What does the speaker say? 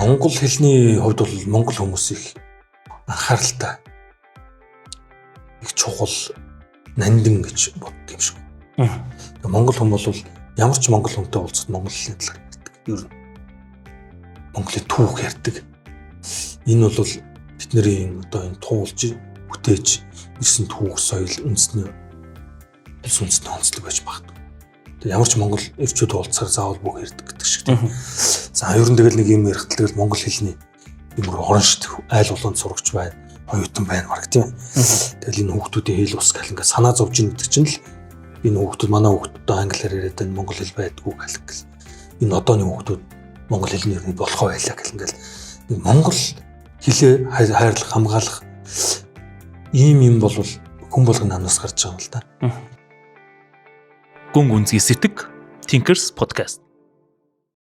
Монгол хэлний хувьд бол монгол хүмүүс их анхааралтай. Их чухал нандин гэж боддог юм шиг. Монгол хүмүүс бол ямар ч монгол хүнтэй уулзаад монгол хэлний талаар ярьдаг. Ер нь Монголын түүх ярьдаг. Энэ бол бидний одоо энэ туулж бүтээж ирсэн түүх соёл үндэсний онцлог байж багт. Тэгээ ямар ч монгол эрчүүд уулзахаар заавал бүх ярьдаг гэдэг шиг тийм. За ер нь тэгэл нэг юм ярих тэгэл монгол хэлний юм ороншт айл улаанд сурагч байна. Оюутан байна баг тийм. Тэгэл энэ хүүхдүүдийн хэл ус гэл ингээд санаа зовж ин гэдэг чинь л энэ хүүхдүүд манай хүүхдүүд англиар яриад байна монгол хэл байдгүй гэх. Энэ одооны хүүхдүүд монгол хэлний ер нь болохоо байлаа гэл ингээд монгол хэлээ хайрлах хамгаалах ийм бол хүн болгоны амнаас гарч байгаа юм л да. Гүн гүнзгий сэтг Thinkers podcast.